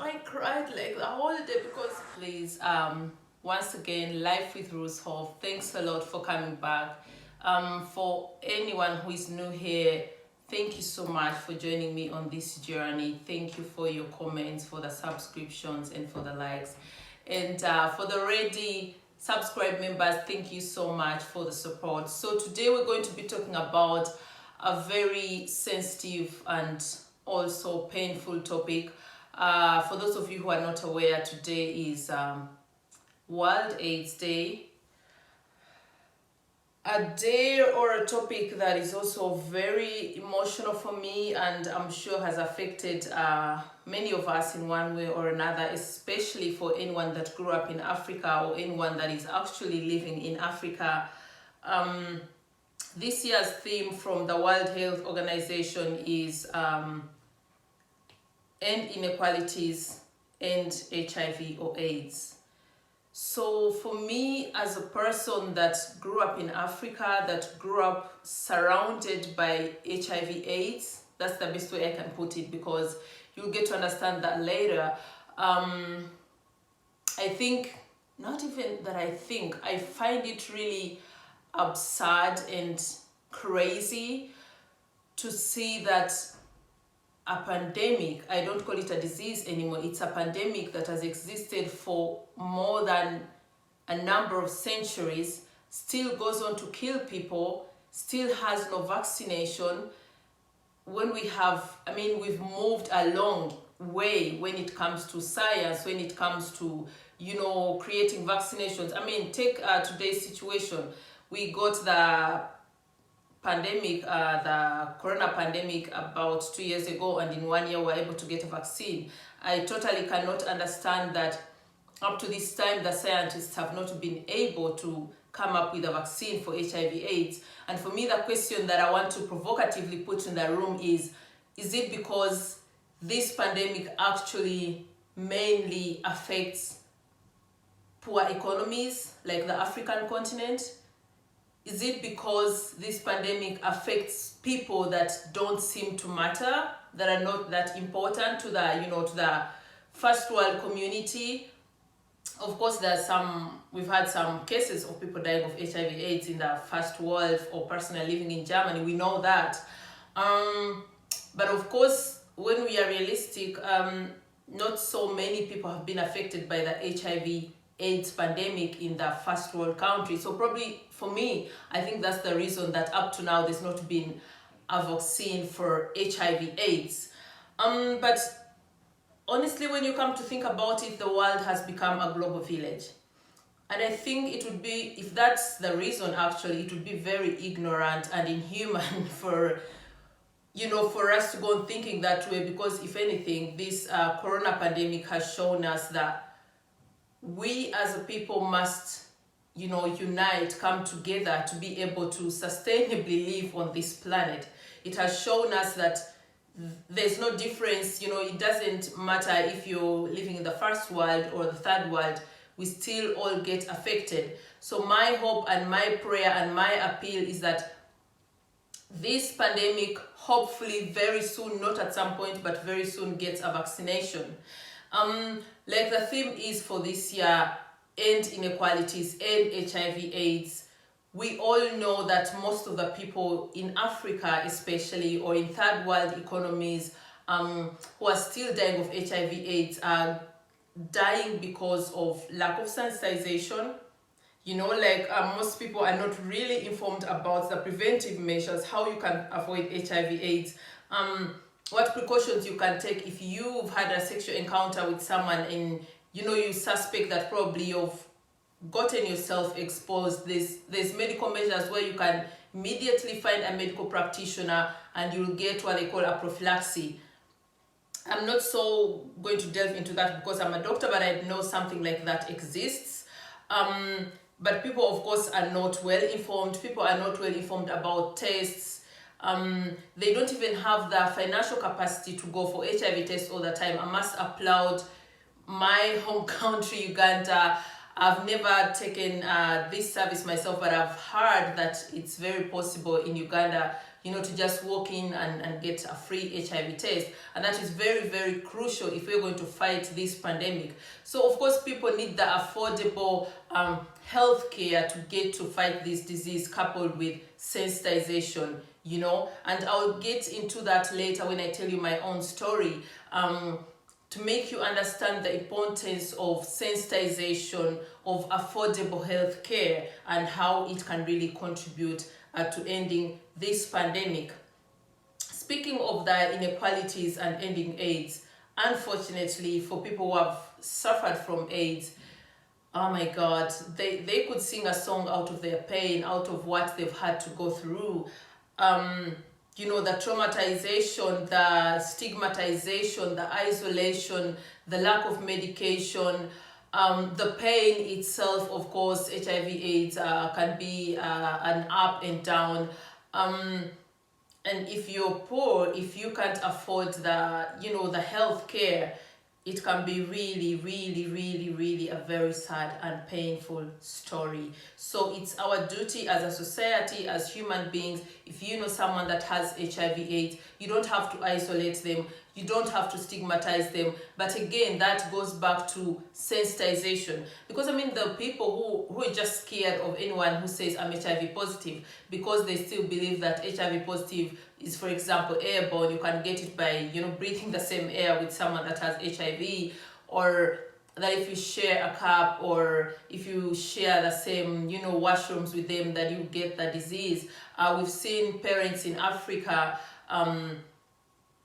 I cried like the whole day because please, once again, Life with Rose Hope, thanks a lot for coming back. For anyone who is new here, thank you so much for joining me on this journey. Thank you for your comments, for the subscriptions, and for the likes. And for the already subscribe members, thank you so much for the support. So today we're going to be talking about a very sensitive and also painful topic. For those of you who are not aware, today is World AIDS Day. A day or a topic that is also very emotional for me, and I'm sure has affected many of us in one way or another, especially for anyone that grew up in Africa or anyone that is actually living in Africa. This year's theme from the World Health Organization is End Inequalities, End HIV or AIDS. So for me, as a person that grew up in Africa, that grew up surrounded by HIV AIDS, that's the best way I can put it, because you'll get to understand that later. I think, not even that I find it really absurd and crazy to see that a pandemic, I don't call it a disease anymore, it's a pandemic that has existed for more than a number of centuries, still goes on to kill people, still has no vaccination. When we have, we've moved a long way when it comes to science, when it comes to, creating vaccinations. Take today's situation. We got the pandemic, the corona pandemic about 2 years ago, and in 1 year we were able to get a vaccine. I totally cannot understand that up to this time the scientists have not been able to come up with a vaccine for HIV/AIDS. And for me, the question that I want to provocatively put in the room is it because this pandemic actually mainly affects poor economies like the African continent? Is it because this pandemic affects people that don't seem to matter, that are not that important to the, to the first world community? Of course, we've had some cases of people dying of HIV/AIDS in the first world or personally living in Germany. We know that. But of course, when we are realistic, not so many people have been affected by the HIV/AIDS pandemic in the first world country. So probably for me, I think that's the reason that up to now there's not been a vaccine for HIV/AIDS. But honestly, when you come to think about it, the world has become a global village. And I think it would be, if that's the reason actually, it would be very ignorant and inhuman for us to go on thinking that way, because if anything, this corona pandemic has shown us that we as a people must, unite, come together to be able to sustainably live on this planet. It has shown us that there's no difference, it doesn't matter if you're living in the first world or the third world, we still all get affected. So my hope and my prayer and my appeal is that this pandemic, hopefully very soon, not at some point, but very soon, gets a vaccination. Like the theme is for this year, End Inequalities, End HIV/AIDS. We all know that most of the people in Africa especially, or in third world economies, who are still dying of HIV/AIDS are dying because of lack of sensitization. Most people are not really informed about the preventive measures, how you can avoid HIV/AIDS, what precautions you can take if you've had a sexual encounter with someone and you suspect that probably you've gotten yourself exposed. There's medical measures where you can immediately find a medical practitioner and you'll get what they call a prophylaxis. I'm not so going to delve into that because I'm a doctor, but I know something like that exists. But people, of course, are not well informed. People are not well informed about tests. They don't even have the financial capacity to go for HIV tests all the time. I must applaud my home country, Uganda. I've never taken this service myself, but I've heard that it's very possible in Uganda to just walk in and get a free HIV test. And that is very, very crucial if we're going to fight this pandemic. So of course, people need the affordable health care to get to fight this disease, coupled with sensitization, and I'll get into that later when I tell you my own story, to make you understand the importance of sensitization, of affordable health care, and how it can really contribute to ending this pandemic. Speaking of the inequalities and ending AIDS, unfortunately for people who have suffered from AIDS, oh my God, they could sing a song out of their pain, out of what they've had to go through. The traumatization, the stigmatization, the isolation, the lack of medication, the pain itself. Of course, HIV/AIDS can be an up and down. And if you're poor, if you can't afford the health care, it can be really, really, really, really a very sad and painful story. So it's our duty as a society, as human beings, if you know someone that has HIV/AIDS, you don't have to isolate them, you don't have to stigmatize them. But again, that goes back to sensitization. Because the people who are just scared of anyone who says I'm HIV positive, because they still believe that HIV positive is, for example, airborne. You can get it by, breathing the same air with someone that has HIV, or that if you share a cup, or if you share the same, washrooms with them, that you get the disease. We've seen parents in Africa,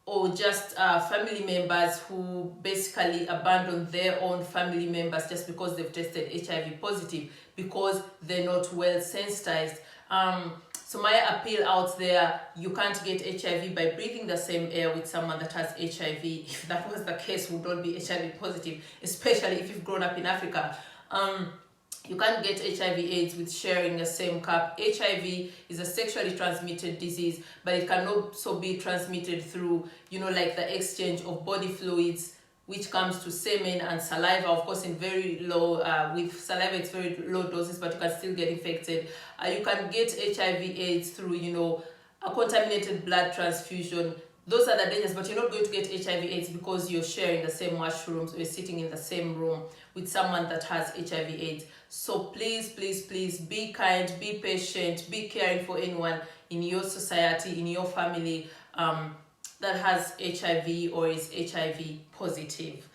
or just family members who basically abandon their own family members just because they've tested HIV positive, because they're not well sensitized. So my appeal out there, you can't get HIV by breathing the same air with someone that has HIV. If that was the case, we don't be HIV positive, especially if you've grown up in Africa. You can't get HIV/AIDS with sharing the same cup. HIV is a sexually transmitted disease, but it can also be transmitted through, like the exchange of body fluids, which comes to semen and saliva. Of course, in very low, with saliva it's very low doses, but you can still get infected. You can get HIV/AIDS through, a contaminated blood transfusion. Those are the dangers, but you're not going to get HIV/AIDS because you're sharing the same washrooms, or you're sitting in the same room with someone that has HIV/AIDS. So please, please, please be kind, be patient, be caring for anyone in your society, in your family, that has HIV or is HIV positive.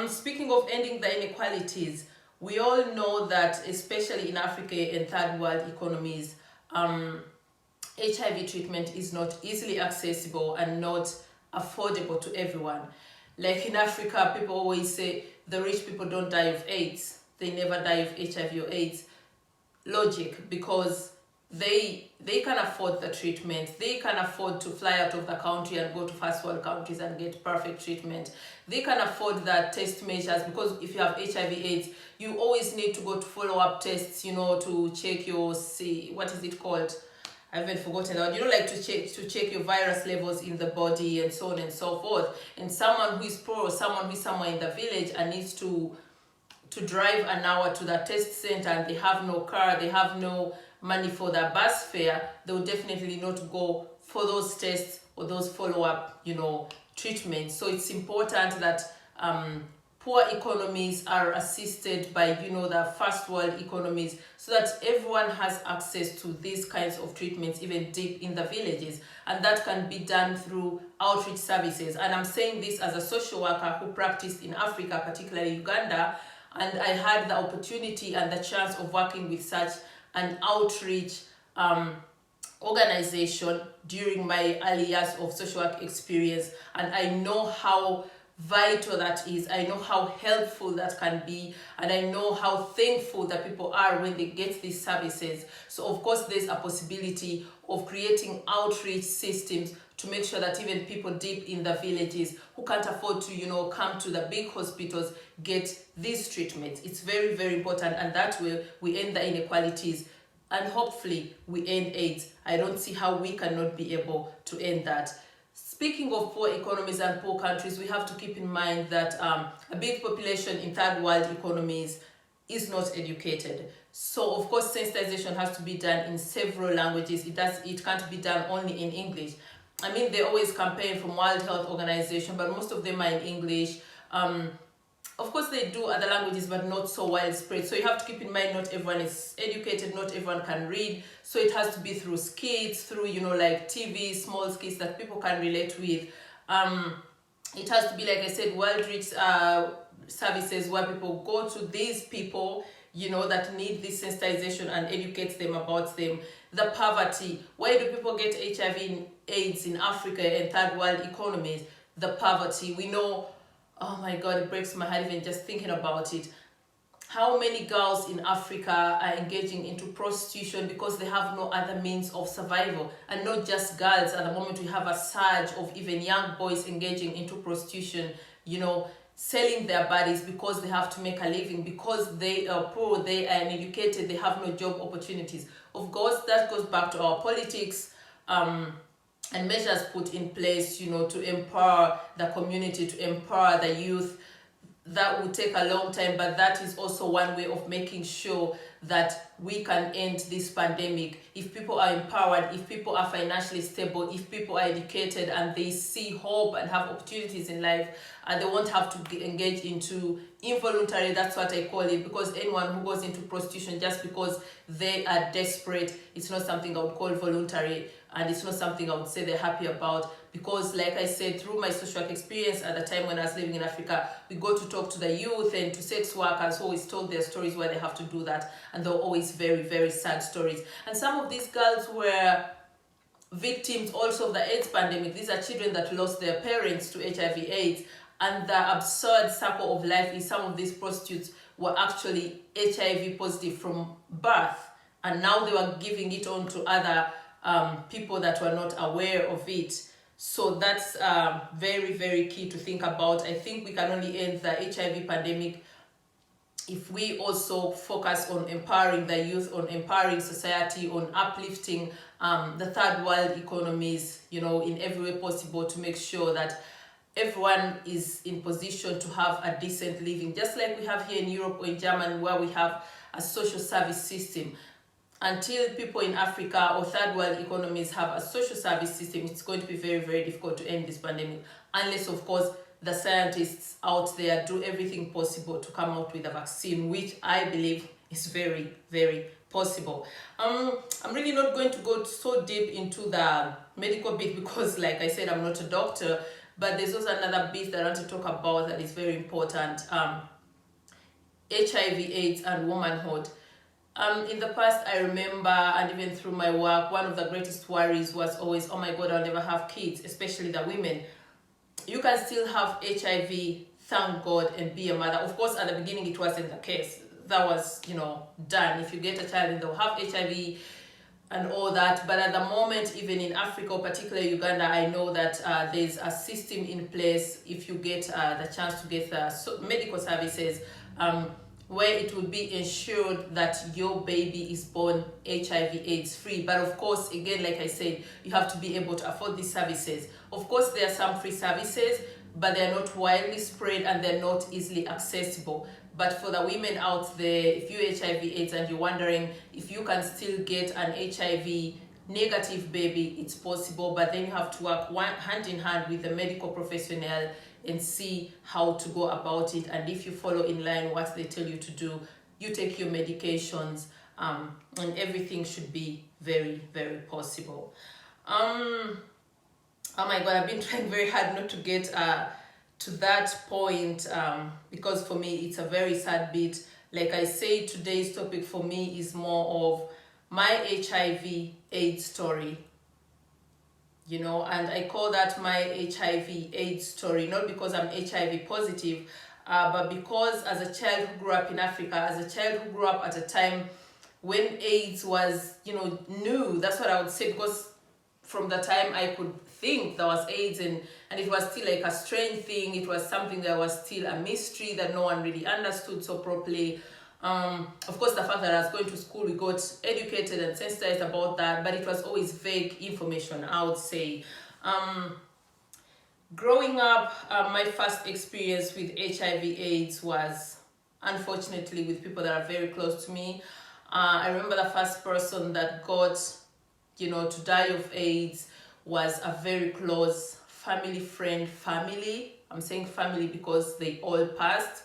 Speaking of ending the inequalities, we all know that, especially in Africa and third world economies, HIV treatment is not easily accessible and not affordable to everyone. Like in Africa, people always say the rich people don't die of AIDS. They never die of HIV or AIDS. Logic, because they can afford the treatment. They can afford to fly out of the country and go to first world countries and get perfect treatment. They can afford the test measures, because if you have HIV/AIDS, you always need to go to follow-up tests, to check your, what is it called? I haven't forgotten that. Like to check your virus levels in the body, and so on and so forth. And someone who is poor, or someone who is somewhere in the village and needs to drive an hour to the test center, and they have no car, they have no money for the bus fare, they will definitely not go for those tests or those follow-up, treatments. So it's important that poor economies are assisted by, the first world economies, so that everyone has access to these kinds of treatments, even deep in the villages. And that can be done through outreach services. And I'm saying this as a social worker who practiced in Africa, particularly Uganda, and I had the opportunity and the chance of working with such an outreach organization during my early years of social work experience. And I know how vital that is. I know how helpful that can be, and I know how thankful that people are when they get these services. So of course, there's a possibility of creating outreach systems to make sure that even people deep in the villages who can't afford to, come to the big hospitals, get these treatments. It's very, very important, and that way we end the inequalities, and hopefully we end AIDS. I don't see how we cannot be able to end that. Speaking of poor economies and poor countries, we have to keep in mind that a big population in third world economies is not educated. So of course sensitization has to be done in several languages. It can't be done only in English. I mean, they always campaign from World Health Organization, but most of them are in English. Of course they do other languages, but not so widespread. So you have to keep in mind, not everyone is educated, not everyone can read. So it has to be through skits, through, like TV, small skits that people can relate with. It has to be, like I said, world reach services where people go to these people, that need this sensitization and educate them about them. The poverty. Why do people get HIV and AIDS in Africa and third world economies? The poverty. We know, oh my God, it breaks my heart even just thinking about it. How many girls in Africa are engaging into prostitution because they have no other means of survival? And not just girls. At the moment, we have a surge of even young boys engaging into prostitution, selling their bodies because they have to make a living, because they are poor, they are uneducated, they have no job opportunities. Of course, that goes back to our politics and measures put in place, to empower the community, to empower the youth. That will take a long time, but that is also one way of making sure that we can end this pandemic. If people are empowered, if people are financially stable, if people are educated and they see hope and have opportunities in life, and they won't have to engage into involuntary, that's what I call it, because anyone who goes into prostitution just because they are desperate, it's not something I would call voluntary, and it's not something I would say they're happy about. Because like I said, through my social work experience at the time when I was living in Africa, we go to talk to the youth and to sex workers who always told their stories where they have to do that, and they're always very, very sad stories. And some of these girls were victims also of the AIDS pandemic. These are children that lost their parents to HIV AIDS, and the absurd circle of life is some of these prostitutes were actually HIV positive from birth, and now they were giving it on to other people that were not aware of it. So that's very, very key to think about. I think we can only end the HIV pandemic if we also focus on empowering the youth, on empowering society, on uplifting the third world economies, in every way possible, to make sure that everyone is in position to have a decent living, just like we have here in Europe or in Germany, where we have a social service system. Until people in Africa or third world economies have a social service system, it's going to be very, very difficult to end this pandemic, unless, of course, the scientists out there do everything possible to come out with a vaccine, which I believe is very, very possible. I'm really not going to go so deep into the medical bit because, like I said, I'm not a doctor, but there's also another bit that I want to talk about that is very important. HIV, AIDS, and womanhood. In the past, I remember, and even through my work, one of the greatest worries was always, oh my God, I'll never have kids, especially the women. You can still have HIV, thank God, and be a mother. Of course, at the beginning, it wasn't the case. That was, done. If you get a child and they'll have HIV and all that. But at the moment, even in Africa, or particularly Uganda, I know that there's a system in place if you get the chance to get medical services, where it will be ensured that your baby is born HIV AIDS free. But of course, again, like I said, you have to be able to afford these services. Of course, there are some free services, but they're not widely spread and they're not easily accessible. But for the women out there, if you're HIV AIDS and you're wondering if you can still get an HIV negative baby, it's possible, but then you have to work hand in hand with a medical professional and see how to go about it. And if you follow in line what they tell you to do, you take your medications, and everything should be very, very possible. Oh my God, I've been trying very hard not to get to that point, because for me it's a very sad bit. Like I say, today's topic for me is more of my HIV AIDS story, and I call that my HIV AIDS story, not because I'm HIV positive, but because as a child who grew up in Africa, as a child who grew up at a time when AIDS was, new, that's what I would say, because from the time I could think there was AIDS, and it was still like a strange thing, it was something that was still a mystery that no one really understood so properly. Of course, the fact that I was going to school, we got educated and sensitized about that, but it was always vague information, I would say. Growing up, my first experience with HIV AIDS was, unfortunately, with people that are very close to me. I remember the first person that got, to die of AIDS was a very close family. I'm saying family because they all passed.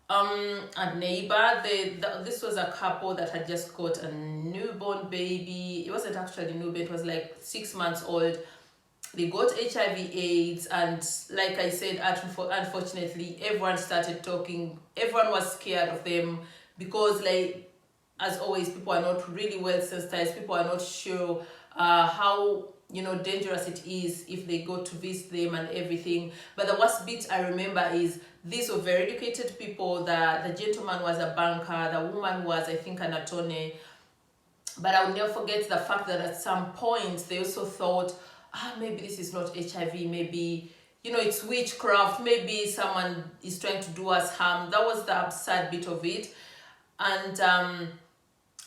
A neighbor, this was a couple that had just got a newborn baby. It wasn't actually newborn, it was like 6 months old. They got HIV AIDS, and like I said, unfortunately, everyone started talking. Everyone was scared of them because, like, as always, people are not really well sensitized. People are not sure how dangerous it is if they go to visit them and everything. But the worst bit I remember is these were very educated people. The gentleman was a banker. The woman was, I think, an attorney. But I will never forget the fact that at some point they also thought, maybe this is not HIV, maybe, it's witchcraft, maybe someone is trying to do us harm. That was the absurd bit of it. And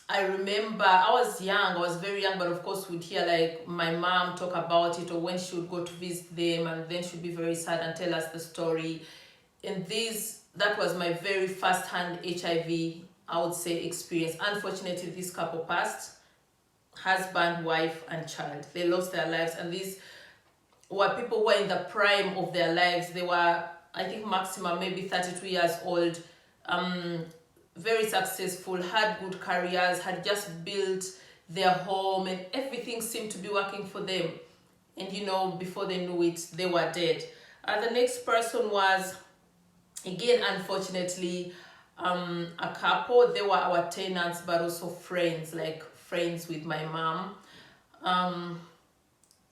I remember I was very young, but of course would hear like my mom talk about it, or when she would go to visit them, and then she'd be very sad and tell us the story. And that was my very first-hand HIV, I would say, experience. Unfortunately, this couple passed. Husband, wife, and child. They lost their lives, and these were people who were in the prime of their lives. They were, I think, maximum maybe 32 years old, very successful, had good careers, had just built their home, and everything seemed to be working for them. And before they knew it, they were dead. The next person was, again, unfortunately, a couple. They were our tenants, but also friends, like friends with my mom.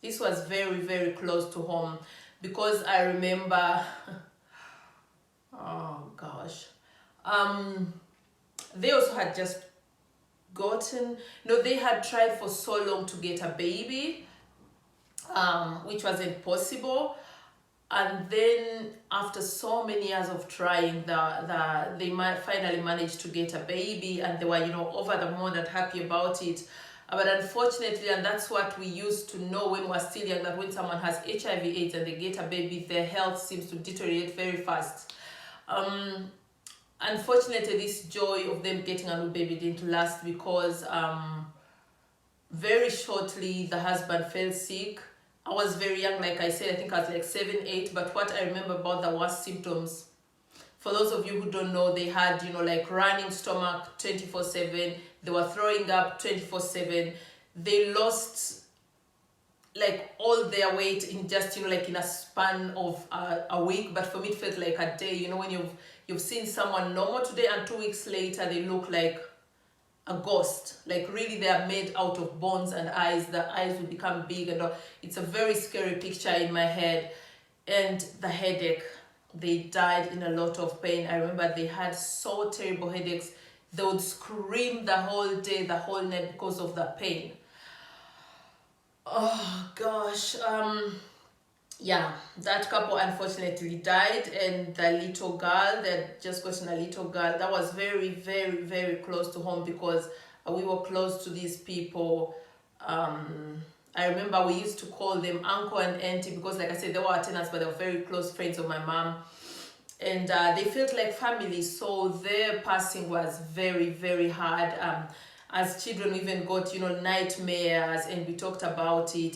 This was very, very close to home because I remember, oh gosh, they also had just they had tried for so long to get a baby, which wasn't possible. And then after so many years of trying, they finally managed to get a baby, and they were, over the moon and happy about it. But unfortunately, and that's what we used to know when we were still young, that when someone has HIV AIDS and they get a baby, their health seems to deteriorate very fast. Unfortunately, this joy of them getting a new baby didn't last because very shortly the husband fell sick. I was very young, like I said, I think I was like 7, 8, but what I remember about the worst symptoms, for those of you who don't know, they had, like running stomach 24/7, they were throwing up 24/7, they lost like all their weight in just, like in a span of a week, but for me it felt like a day, when you've seen someone normal today and 2 weeks later they look like a ghost, like really they are made out of bones and eyes. The eyes will become big, and it's a very scary picture in my head. And the headache, they died in a lot of pain. I remember they had so terrible headaches, they would scream the whole day, the whole night because of the pain. Oh gosh, yeah, that couple unfortunately died, and the little girl, that just gotten a little girl, that was very, very, very close to home because we were close to these people. I remember we used to call them uncle and auntie because, like I said, they were our tenants, but they were very close friends of my mom. And they felt like family, so their passing was very, very hard. As children, we even got, nightmares, and we talked about it.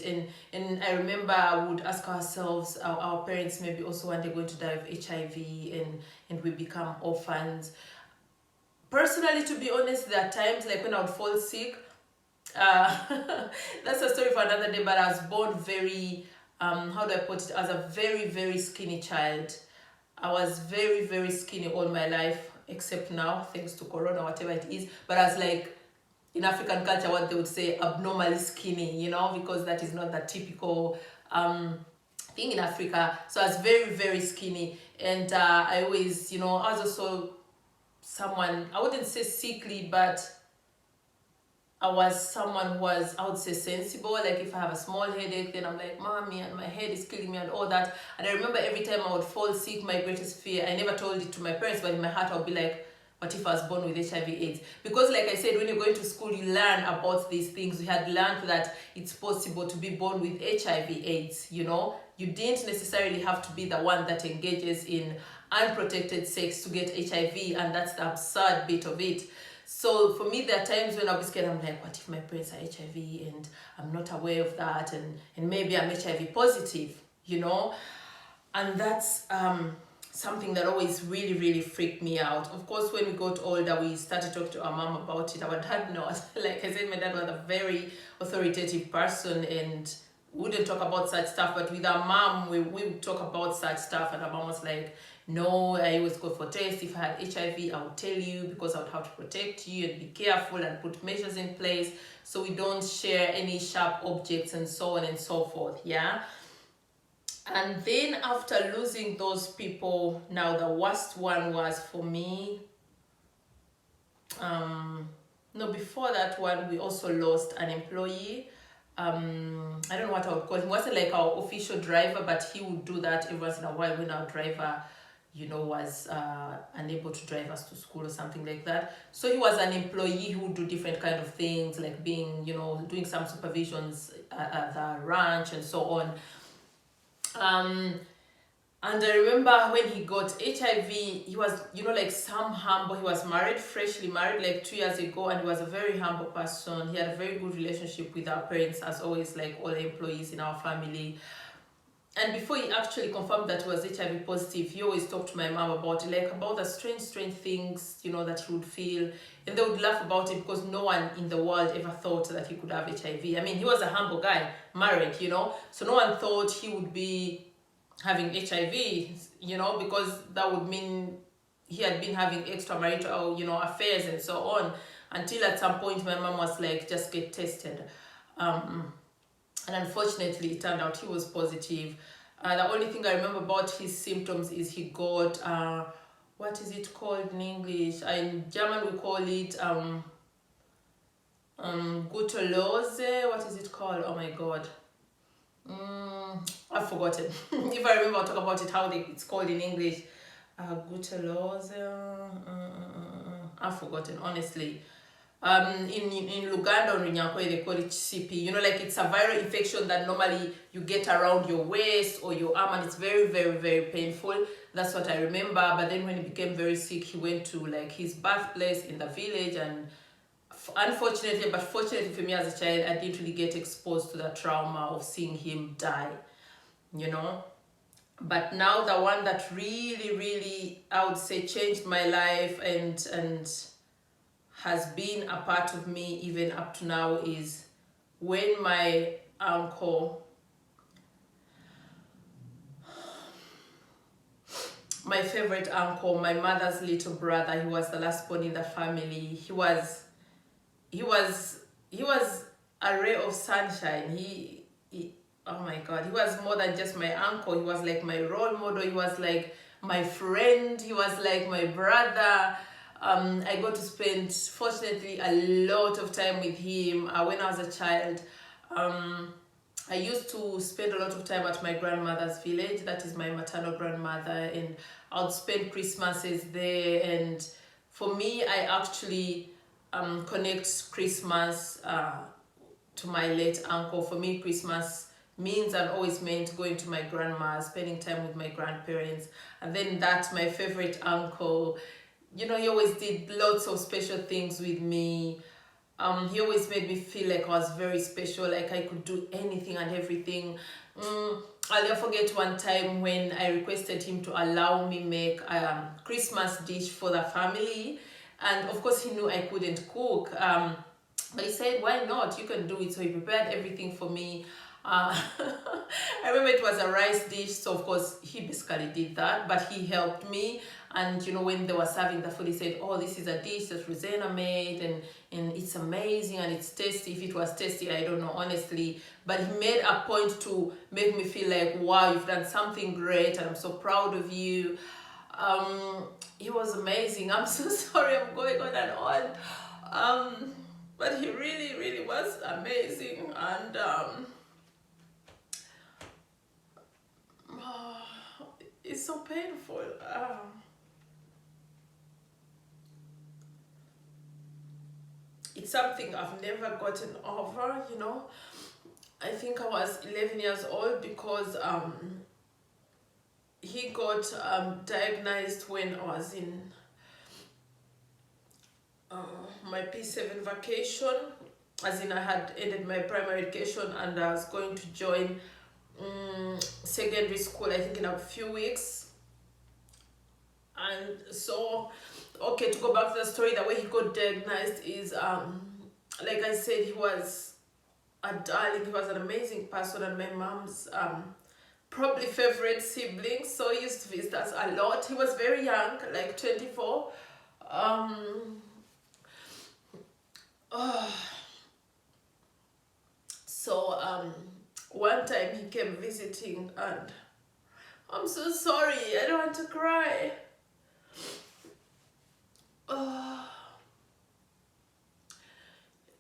And I remember I would ask ourselves, our parents maybe also one day going to die of HIV, and we become orphans. Personally, to be honest, there are times like when I would fall sick. That's a story for another day, but I was born very, how do I put it, as a very, very skinny child. I was very, very skinny all my life, except now, thanks to Corona, whatever it is. But I was like, in African culture, what they would say, abnormally skinny, because that is not the typical thing in Africa. So I was very, very skinny. And I always, I was also someone, I wouldn't say sickly, but I was someone who was, I would say, sensible. Like if I have a small headache, then I'm like, mommy, and my head is killing me and all that. And I remember every time I would fall sick, my greatest fear, I never told it to my parents, but in my heart I would be like, what if I was born with HIV AIDS? Because like I said, when you're going to school, you learn about these things. We had learned that it's possible to be born with HIV AIDS, You didn't necessarily have to be the one that engages in unprotected sex to get HIV, and that's the absurd bit of it. So for me, there are times when I'll be scared. I'm like, what if my parents are HIV and I'm not aware of that, and maybe I'm HIV positive, you know? And that's something that always really, really freaked me out. Of course, when we got older, we started talking to our mom about it. Our dad knows. Like I said, my dad was a very authoritative person and wouldn't talk about such stuff. But with our mom, we would talk about such stuff. And our mom was like, no, I always go for tests. If I had HIV, I would tell you because I would have to protect you and be careful and put measures in place so we don't share any sharp objects and so on and so forth. Yeah. And then after losing those people, now the worst one was for me. No, before that one, we also lost an employee. I don't know what I would call him. He wasn't like our official driver, but he would do that every once in a while when our driver, was unable to drive us to school or something like that. So he was an employee who would do different kind of things, like being, doing some supervisions at the ranch and so on. And I remember when he got HIV, he was, like some humble. He was married, freshly married, like 2 years ago, and he was a very humble person. He had a very good relationship with our parents, as always, like all the employees in our family. And before he actually confirmed that he was HIV positive, he always talked to my mom about it, like about the strange things, that he would feel. And they would laugh about it because no one in the world ever thought that he could have HIV. I mean, he was a humble guy, married, so no one thought he would be having HIV, because that would mean he had been having extramarital, affairs and so on. Until at some point my mom was like, just get tested. And unfortunately, it turned out he was positive. The only thing I remember about his symptoms is he got, what is it called in English? In German, we call it Gutterlose. What is it called? Oh my God. I've forgotten. If I remember, I'll talk about it, how it's called in English. Gutterlose. I've forgotten, honestly. In Luganda or in Nyankwe, they call it CP. Like it's a viral infection that normally you get around your waist or your arm, and it's very, very, very painful. That's what I remember. But then when he became very sick, he went to like his birthplace in the village, and unfortunately, but fortunately for me as a child, I didn't really get exposed to the trauma of seeing him die, But now the one that really, really, I would say, changed my life and has been a part of me even up to now is when my uncle, my favorite uncle, my mother's little brother, he was the last born in the family. He was a ray of sunshine. He oh my God, he was more than just my uncle. He was like my role model. He was like my friend. He was like my brother. I got to spend, fortunately, a lot of time with him when I was a child. I used to spend a lot of time at my grandmother's village. That is my maternal grandmother, and I would spend Christmases there. And for me, I actually connect Christmas to my late uncle. For me, Christmas means and always meant going to my grandma, spending time with my grandparents. And then that, my favorite uncle, he always did lots of special things with me. He always made me feel like I was very special, like I could do anything and everything. I'll never forget one time when I requested him to allow me make a Christmas dish for the family. And of course, he knew I couldn't cook. But he said, why not? You can do it. So he prepared everything for me. I remember it was a rice dish, so of course he basically did that, but he helped me. And when they were serving the food, he said, oh, this is a dish that Rosanna made, and it's amazing and it's tasty. If it was tasty, I don't know, honestly, but he made a point to make me feel like, wow, you've done something great and I'm so proud of you. He was amazing. I'm so sorry I'm going on and on, but he really, really was amazing. And it's so painful. It's something I've never gotten over, I think I was 11 years old because he got diagnosed when I was in my P7 vacation, as in I had ended my primary education and I was going to join secondary school, I think in a few weeks. And so, okay, to go back to the story, the way he got diagnosed is, like I said, he was a darling, he was an amazing person, and my mom's probably favorite sibling, so he used to visit us a lot. He was very young, like 24. So one time he came visiting, and I'm so sorry, I don't want to cry.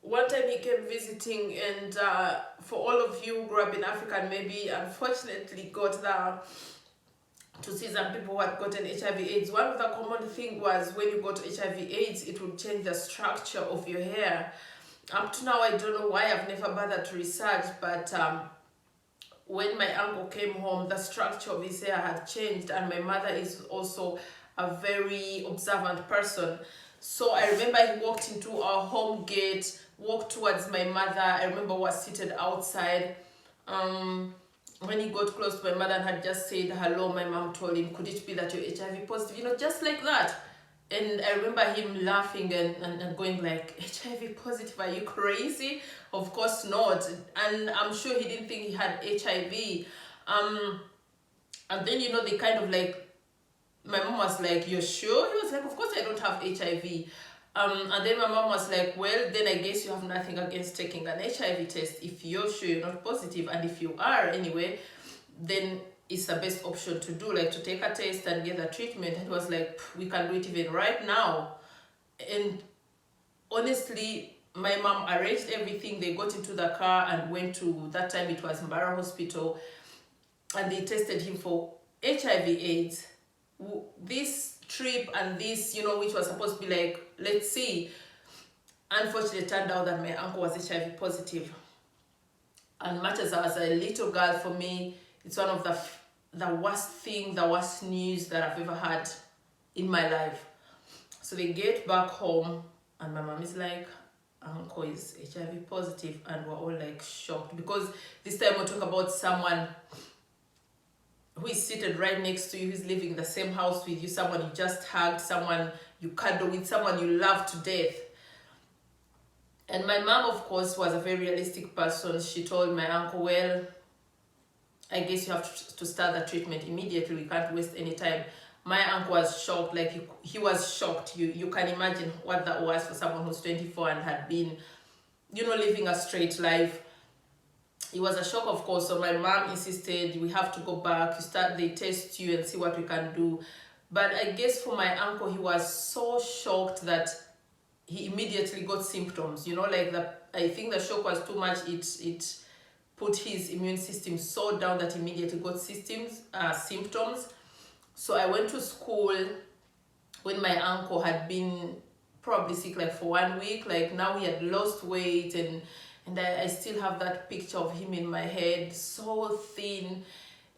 One time he came visiting, and for all of you who grew up in Africa and maybe unfortunately got to see some people who had gotten HIV/AIDS, one of the common thing was when you got HIV/AIDS, it would change the structure of your hair. Up to now, I don't know why, I've never bothered to research, but when my uncle came home, the structure of his hair had changed, and my mother is also a very observant person. So I remember he walked into our home gate, walked towards my mother. I remember was seated outside. When he got close to my mother and had just said hello, my mom told him, could it be that you're HIV positive? You know, just like that. And I remember him laughing and going like, HIV positive, are you crazy? Of course not. And I'm sure he didn't think he had HIV. And then, you know, they kind of like, my mom was like, you're sure? He was like, of course I don't have HIV. And then my mom was like, well, then I guess you have nothing against taking an HIV test if you're sure you're not positive. And if you are anyway, then it's the best option to do, like to take a test and get the treatment. And it was like, we can do it even right now. And honestly, my mom arranged everything. They got into the car and went to, that time it was Mbara Hospital, and they tested him for HIV/AIDS. This trip and this, you know, which was supposed to be like, let's see, unfortunately it turned out that my uncle was HIV positive. And much as I was a little girl, for me, it's one of the worst news that I've ever had in my life. So they get back home, and my mom is like, uncle is HIV positive, and we're all like shocked, because this time we're talking about someone who is seated right next to you, who's living in the same house with you, someone you just hugged, someone you cuddle with, someone you love to death. And my mom, of course, was a very realistic person. She told my uncle, well, I guess you have to start the treatment immediately. We can't waste any time. My uncle was shocked, like he was shocked. You can imagine what that was for someone who's 24 and had been, you know, living a straight life. It was a shock, of course. So my mom insisted, we have to go back. They test you and see what we can do. But I guess for my uncle, he was so shocked that he immediately got symptoms. You know, like I think the shock was too much. It put his immune system so down that he immediately got symptoms. So I went to school when my uncle had been probably sick like for 1 week. Like now he had lost weight, and I still have that picture of him in my head, so thin,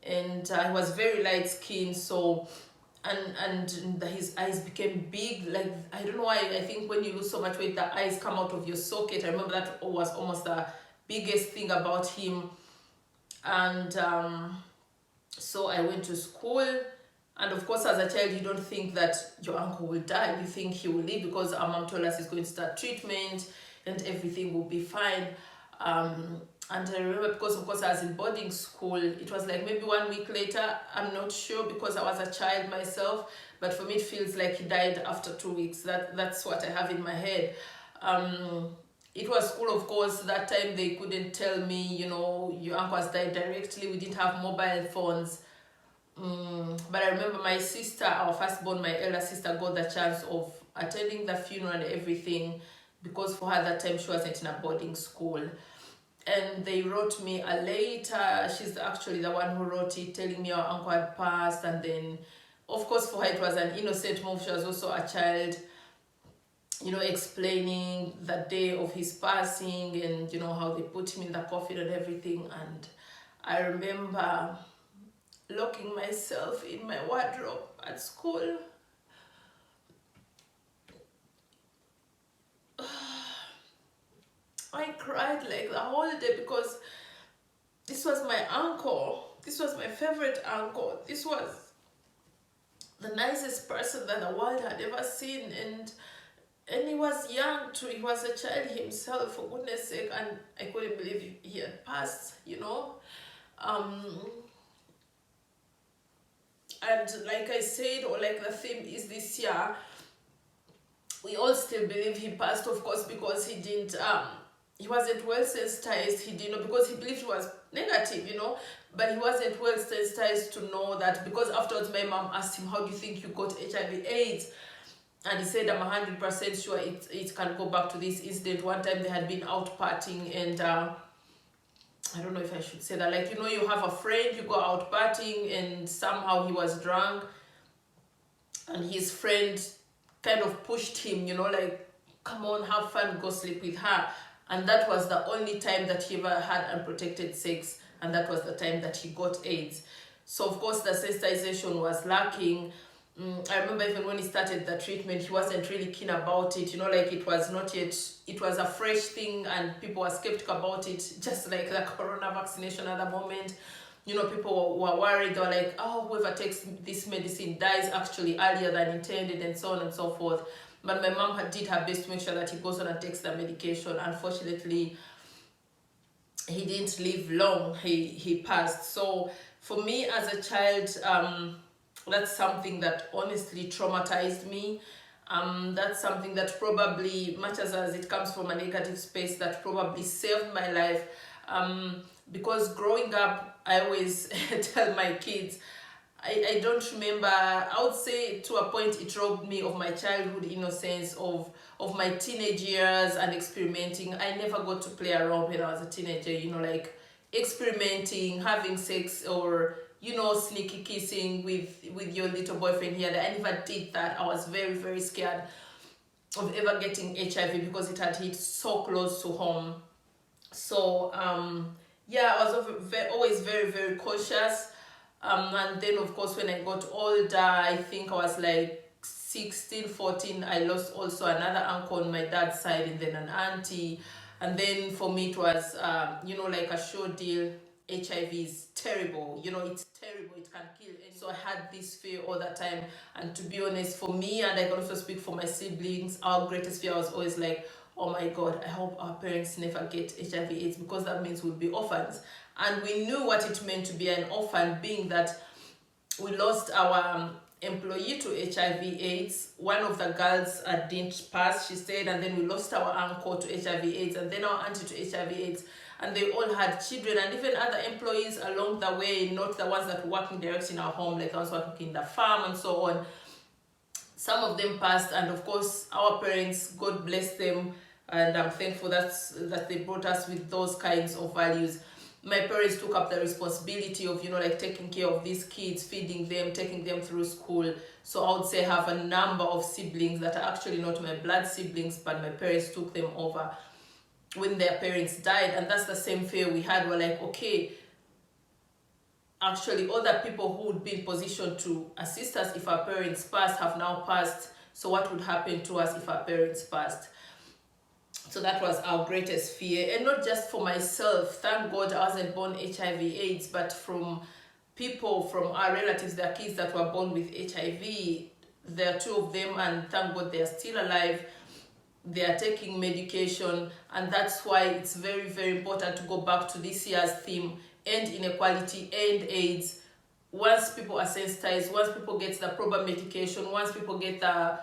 and he was very light skinned. So and his eyes became big, like I don't know why. I think when you lose so much weight, the eyes come out of your socket. I remember that was almost the biggest thing about him. And so I went to school, and of course as a child you don't think that your uncle will die. You think he will live, because our mom told us he's going to start treatment and everything will be fine. And I remember, because of course I was in boarding school, it was like maybe 1 week later, I'm not sure because I was a child myself, but for me it feels like he died after 2 weeks. That's what I have in my head. It was school, of course. That time they couldn't tell me, you know, your uncle has died directly. We didn't have mobile phones. But I remember my sister, our firstborn, my elder sister, got the chance of attending the funeral and everything, because for her that time she wasn't in a boarding school. And they wrote me a letter. She's actually the one who wrote it, telling me our uncle had passed. And then, of course, for her it was an innocent move. She was also a child, you know, explaining the day of his passing and, you know, how they put him in the coffin and everything. And I remember locking myself in my wardrobe at school. cried like the whole day because this was my uncle. This was my favorite uncle. This was the nicest person that the world had ever seen, and he was young too. He was a child himself, for goodness sake, and I couldn't believe he had passed, you know. And like I said, or like the theme is this year, we all still believe he passed, of course, because he wasn't well sensitized. He didn't know, because he believed he was negative, you know, but he wasn't well sensitized to know that, because afterwards my mom asked him, how do you think you got HIV/AIDS? And he said, I'm 100% sure it can go back to this incident. One time they had been out partying, and I don't know if I should say that, like, you know, you have a friend, you go out partying, and somehow he was drunk, and his friend kind of pushed him, you know, like, come on, have fun, go sleep with her. And that was the only time that he ever had unprotected sex, and that was the time that he got AIDS. So of course the sensitization was lacking. I remember even when he started the treatment, he wasn't really keen about it, you know, like it was not yet, it was a fresh thing, and people were skeptical about it, just like the corona vaccination at the moment. You know, people were worried. They were like, oh, whoever takes this medicine dies actually earlier than intended, and so on and so forth. But my mom did her best to make sure that he goes on and takes the medication. Unfortunately, he didn't live long. He passed. So for me as a child, that's something that honestly traumatized me. That's something that probably, much as it comes from a negative space, that probably saved my life. Because growing up, I always tell my kids, I don't remember, I would say to a point it robbed me of my childhood innocence, of my teenage years and experimenting. I never got to play around when I was a teenager, you know, like experimenting, having sex, or, you know, sneaky kissing with your little boyfriend here. I never did that. I was very, very scared of ever getting HIV because it had hit so close to home. So, yeah, I was always very, very cautious. And then, of course, when I got older, I think I was like 16, 14, I lost also another uncle on my dad's side, and then an auntie. And then for me, it was, you know, like a sure deal. HIV is terrible, you know, it's terrible, it can kill anyone. So I had this fear all the time. And to be honest, for me, and I can also speak for my siblings, our greatest fear was always like, oh my God, I hope our parents never get HIV/AIDS, because that means we'll be orphans. And we knew what it meant to be an orphan, being that we lost our employee to HIV/AIDS. One of the girls didn't pass, she said, and then we lost our uncle to HIV/AIDS, and then our auntie to HIV/AIDS. And they all had children, and even other employees along the way, not the ones that were working directly in our home, like the ones working in the farm and so on. Some of them passed, and of course, our parents, God bless them, and I'm thankful that they brought us with those kinds of values. My parents took up the responsibility of, you know, like taking care of these kids, feeding them, taking them through school. So I would say I have a number of siblings that are actually not my blood siblings, but my parents took them over when their parents died. And that's the same fear we had. We're like, okay, actually other people who would be in position to assist us if our parents passed have now passed. So what would happen to us if our parents passed? So that was our greatest fear. And not just for myself. Thank God I wasn't born HIV/AIDS, but from people, from our relatives, their kids that were born with HIV. There are two of them, and thank God they are still alive. They are taking medication, and that's why it's very, very important to go back to this year's theme, end inequality, end AIDS. Once people are sensitized, once people get the proper medication, once people get the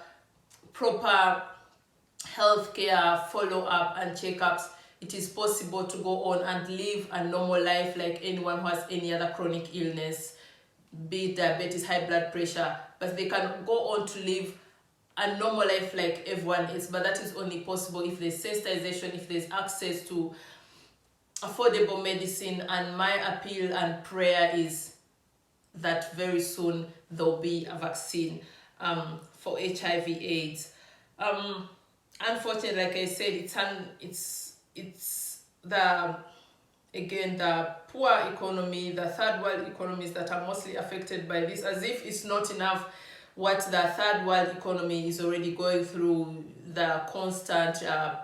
proper healthcare follow-up and checkups, it is possible to go on and live a normal life like anyone who has any other chronic illness, be it diabetes, high blood pressure, but they can go on to live a normal life like everyone else. But that is only possible if there's sensitization, if there's access to affordable medicine. And my appeal and prayer is that very soon there'll be a vaccine for HIV/AIDS. Unfortunately, like I said, it's the poor economy, the third world economies that are mostly affected by this. As if it's not enough, what the third world economy is already going through, the constant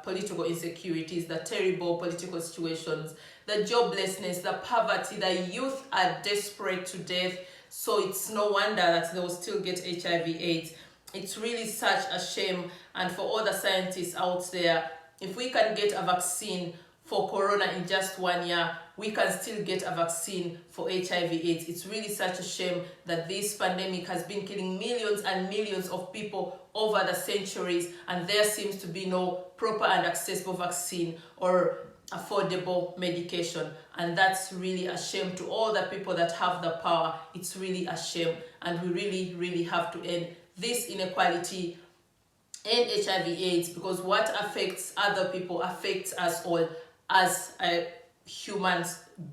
political insecurities, the terrible political situations, the joblessness, the poverty, the youth are desperate to death. So it's no wonder that they will still get HIV/AIDS. It's really such a shame. And for all the scientists out there, if we can get a vaccine for corona in just 1 year, we can still get a vaccine for HIV/AIDS. It's really such a shame that this pandemic has been killing millions and millions of people over the centuries, and there seems to be no proper and accessible vaccine or affordable medication. And that's really a shame to all the people that have the power. It's really a shame, and we really, really have to end this inequality and HIV/AIDS, because what affects other people affects us all as a human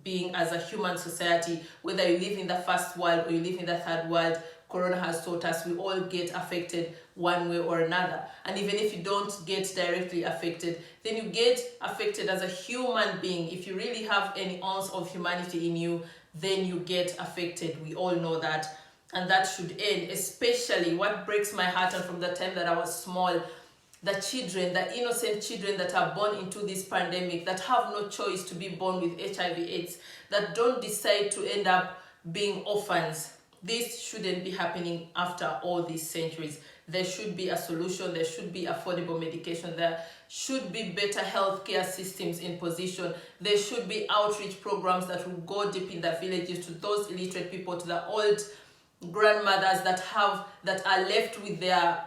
being, as a human society. Whether you live in the first world or you live in the third world, corona has taught us we all get affected one way or another. And even if you don't get directly affected, then you get affected as a human being. If you really have any ounce of humanity in you, then you get affected. We all know that. And that should end. Especially what breaks my heart, and from the time that I was small, the children, the innocent children that are born into this pandemic, that have no choice to be born with HIV/AIDS, that don't decide to end up being orphans. This shouldn't be happening after all these centuries. There should be a solution. There should be affordable medication. There should be better healthcare systems in position. There should be outreach programs that will go deep in the villages, to those illiterate people, to the old grandmothers that are left with their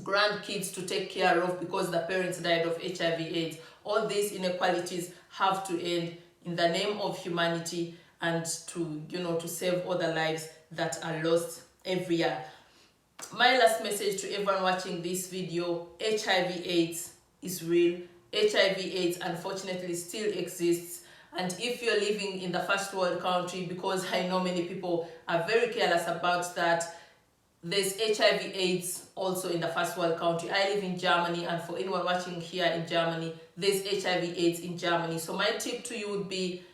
grandkids to take care of because the parents died of HIV/AIDS. All these inequalities have to end in the name of humanity, and to save all the lives that are lost every year. My last message to everyone watching this video: HIV/AIDS is real. HIV/AIDS unfortunately still exists. And if you're living in the first world country, because I know many people are very careless about that, there's HIV/AIDS also in the first world country. I live in Germany, and for anyone watching here in Germany, there's HIV/AIDS in Germany. So my tip to you would be,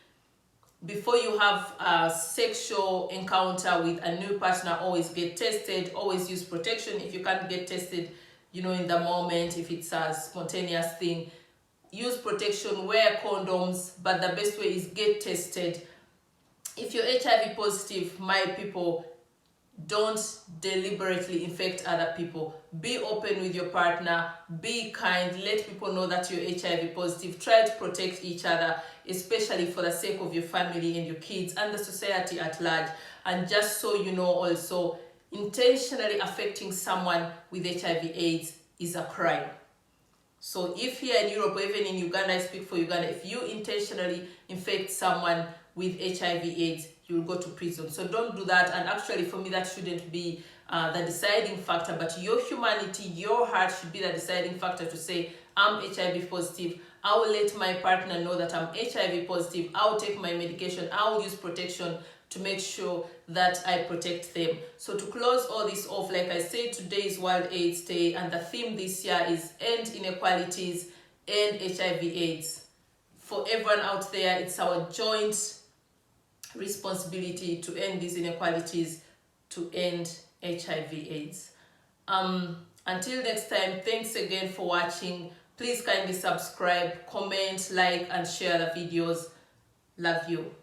before you have a sexual encounter with a new partner, always get tested, always use protection. If you can't get tested, in the moment, if it's a spontaneous thing, use protection, wear condoms, but the best way is get tested. If you're HIV positive, my people, don't deliberately infect other people. Be open with your partner, be kind, let people know that you're HIV positive. Try to protect each other, especially for the sake of your family and your kids and the society at large. And just so you know also, intentionally affecting someone with HIV/AIDS is a crime. So if here in Europe or even in Uganda, I speak for Uganda, if you intentionally infect someone with HIV/AIDS, you'll go to prison. So don't do that. And actually, for me, that shouldn't be the deciding factor, but your humanity, your heart should be the deciding factor to say, I'm HIV positive. I will let my partner know that I'm HIV positive. I will take my medication. I will use protection to make sure that I protect them. So to close all this off, like I said, today is World AIDS Day, and the theme this year is End Inequalities, End HIV/AIDS. For everyone out there, it's our joint responsibility to end these inequalities, to end HIV/AIDS. Until next time, thanks again for watching. Please kindly subscribe, comment, like, and share the videos. Love you.